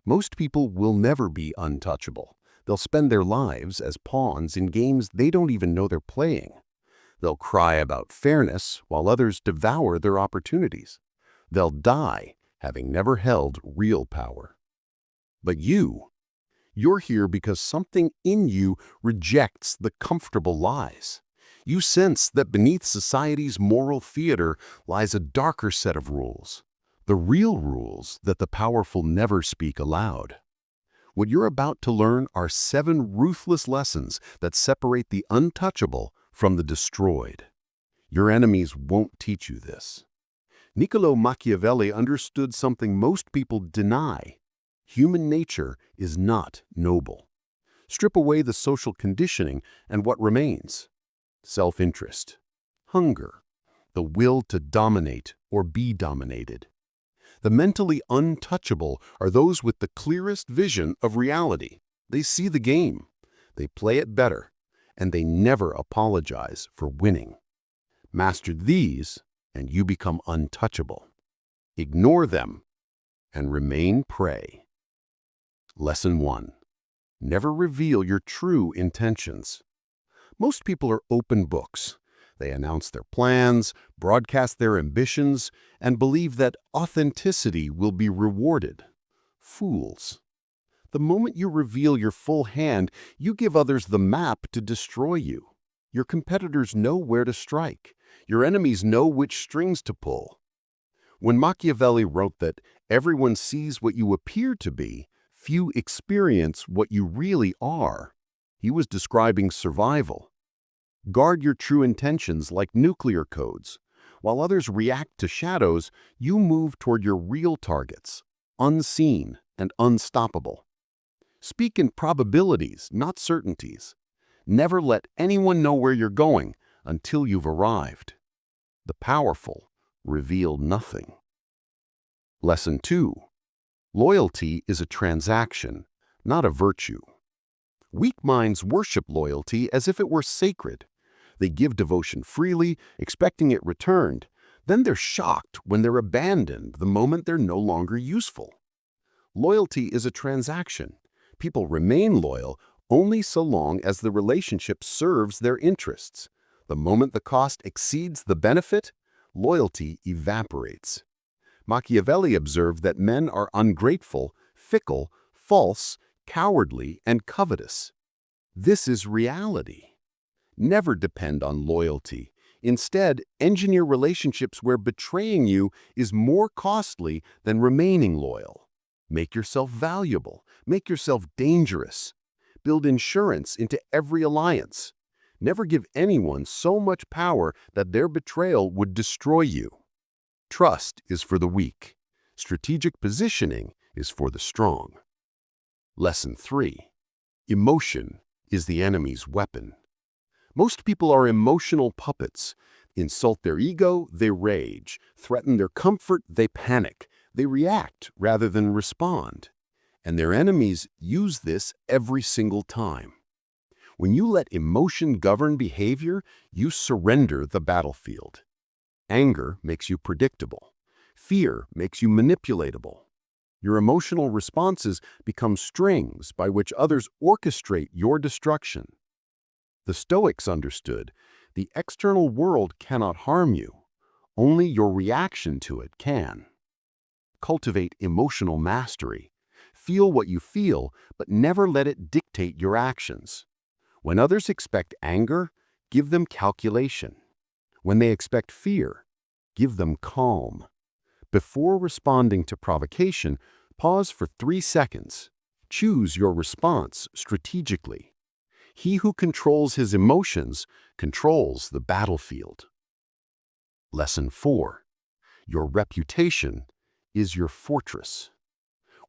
Most people will never be untouchable. They'll spend their lives as pawns in games they don't even know they're playing. They'll cry about fairness while others devour their opportunities. They'll die having never held real power. But you're here because something in you rejects the comfortable lies. You sense that beneath society's moral theater lies a darker set of rules. The real rules that the powerful never speak aloud. What you're about to learn are 7 ruthless lessons that separate the untouchable from the destroyed. Your enemies won't teach you this. Niccolo Machiavelli understood something most people deny. Human nature is not noble. Strip away the social conditioning, and what remains? Self-interest, hunger, the will to dominate or be dominated. The mentally untouchable are those with the clearest vision of reality. They see the game, they play it better, and they never apologize for winning. Master these, and you become untouchable. Ignore them, and remain prey. Lesson 1. Never reveal your true intentions. Most people are open books. They announce their plans, broadcast their ambitions, and believe that authenticity will be rewarded. Fools. The moment you reveal your full hand, you give others the map to destroy you. Your competitors know where to strike. Your enemies know which strings to pull. When Machiavelli wrote that everyone sees what you appear to be, few experience what you really are, he was describing survival. Guard your true intentions like nuclear codes. While others react to shadows, you move toward your real targets, unseen and unstoppable. Speak in probabilities, not certainties. Never let anyone know where you're going until you've arrived. The powerful reveal nothing. Lesson 2. Loyalty is a transaction, not a virtue. Weak minds worship loyalty as if it were sacred. They give devotion freely, expecting it returned. Then they're shocked when they're abandoned the moment they're no longer useful. Loyalty is a transaction. People remain loyal only so long as the relationship serves their interests. The moment the cost exceeds the benefit, loyalty evaporates. Machiavelli observed that men are ungrateful, fickle, false, cowardly, and covetous. This is reality. Never depend on loyalty. Instead, engineer relationships where betraying you is more costly than remaining loyal. Make yourself valuable. Make yourself dangerous. Build insurance into every alliance. Never give anyone so much power that their betrayal would destroy you. Trust is for the weak. Strategic positioning is for the strong. Lesson 3. Emotion is the enemy's weapon. Most people are emotional puppets. Insult their ego, they rage. Threaten their comfort, they panic. They react rather than respond. And their enemies use this every single time. When you let emotion govern behavior, you surrender the battlefield. Anger makes you predictable. Fear makes you manipulatable. Your emotional responses become strings by which others orchestrate your destruction. The Stoics understood the external world cannot harm you. Only your reaction to it can. Cultivate emotional mastery. Feel what you feel, but never let it dictate your actions. When others expect anger, give them calculation. When they expect fear, give them calm. Before responding to provocation, pause for 3 seconds. Choose your response strategically. He who controls his emotions controls the battlefield. Lesson 4. Your reputation is your fortress.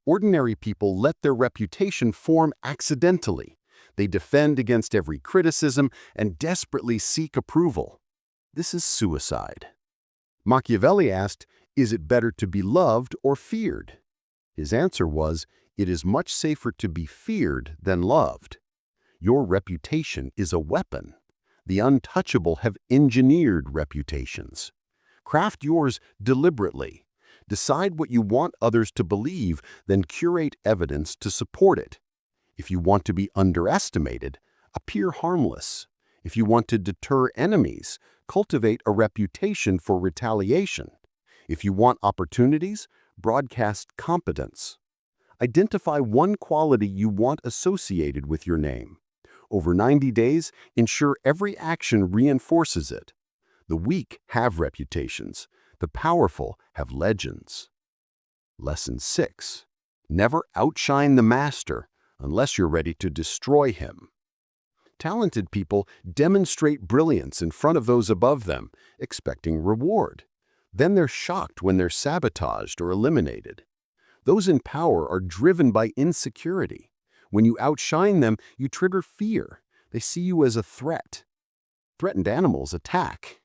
Ordinary people let their reputation form accidentally. They defend against every criticism and desperately seek approval. This is suicide. Machiavelli asked, "Is it better to be loved or feared?" His answer was, "It is much safer to be feared than loved." Your reputation is a weapon. The untouchable have engineered reputations. Craft yours deliberately. Decide what you want others to believe, then curate evidence to support it. If you want to be underestimated, appear harmless. If you want to deter enemies, cultivate a reputation for retaliation. If you want opportunities, broadcast competence. Identify one quality you want associated with your name. Over 90 days, ensure every action reinforces it. The weak have reputations. The powerful have legends. Lesson 6. Never outshine the master unless you're ready to destroy him. Talented people demonstrate brilliance in front of those above them, expecting reward. Then they're shocked when they're sabotaged or eliminated. Those in power are driven by insecurity. When you outshine them, you trigger fear. They see you as a threat. Threatened animals attack.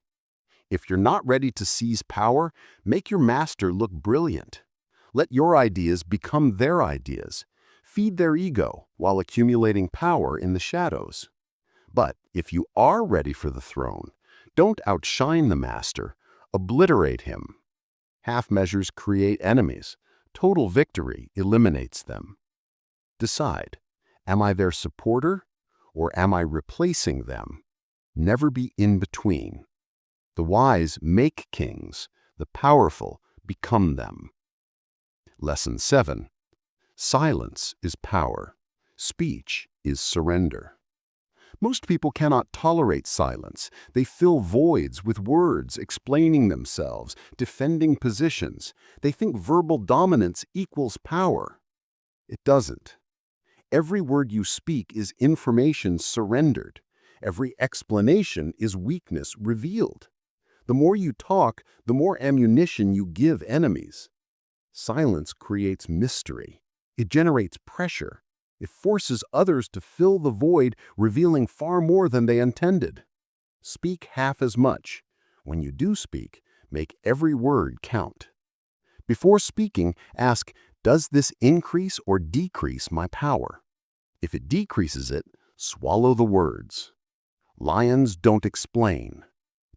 If you're not ready to seize power, make your master look brilliant. Let your ideas become their ideas. Feed their ego while accumulating power in the shadows. But if you are ready for the throne, don't outshine the master. Obliterate him. Half measures create enemies. Total victory eliminates them. Decide, am I their supporter or am I replacing them? Never be in between. The wise make kings, the powerful become them. Lesson 7. Silence is power. Speech is surrender. Most people cannot tolerate silence. They fill voids with words, explaining themselves, defending positions. They think verbal dominance equals power. It doesn't. Every word you speak is information surrendered. Every explanation is weakness revealed. The more you talk, the more ammunition you give enemies. Silence creates mystery. It generates pressure. It forces others to fill the void, revealing far more than they intended. Speak half as much. When you do speak, make every word count. Before speaking, ask, does this increase or decrease my power? If it decreases it, swallow the words. Lions don't explain.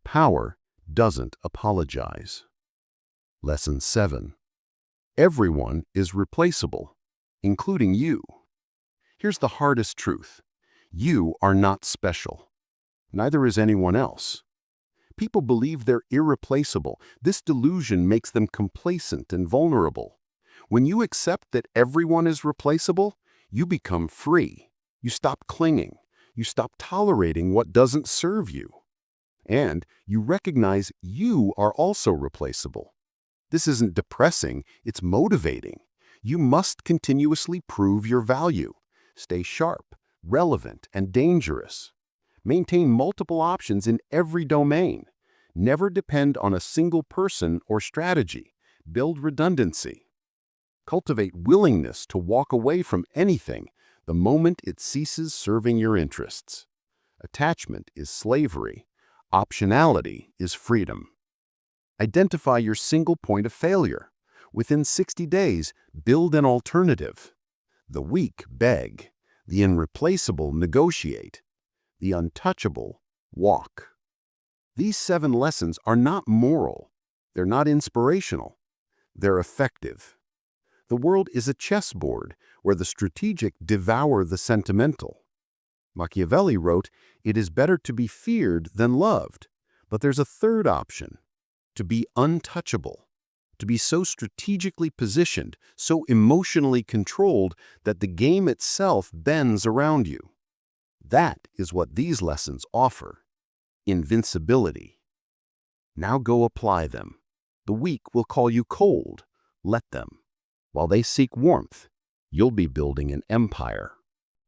Power doesn't apologize. Lesson 7. Everyone is replaceable, including you. Here's the hardest truth. You are not special. Neither is anyone else. People believe they're irreplaceable. This delusion makes them complacent and vulnerable. When you accept that everyone is replaceable, you become free. You stop clinging. You stop tolerating what doesn't serve you. And you recognize you are also replaceable. This isn't depressing, it's motivating. You must continuously prove your value. Stay sharp, relevant, and dangerous. Maintain multiple options in every domain. Never depend on a single person or strategy. Build redundancy. Cultivate willingness to walk away from anything the moment it ceases serving your interests. Attachment is slavery. Optionality is freedom. Identify your single point of failure. Within 60 days, build an alternative. The weak beg. The irreplaceable negotiate. The untouchable walk. These 7 lessons are not moral. They're not inspirational. They're effective. The world is a chessboard where the strategic devour the sentimental. Machiavelli wrote, "It is better to be feared than loved." But there's a third option, to be untouchable, to be so strategically positioned, so emotionally controlled that the game itself bends around you. That is what these lessons offer. Invincibility. Now go apply them. The weak will call you cold. Let them. While they seek warmth, you'll be building an empire.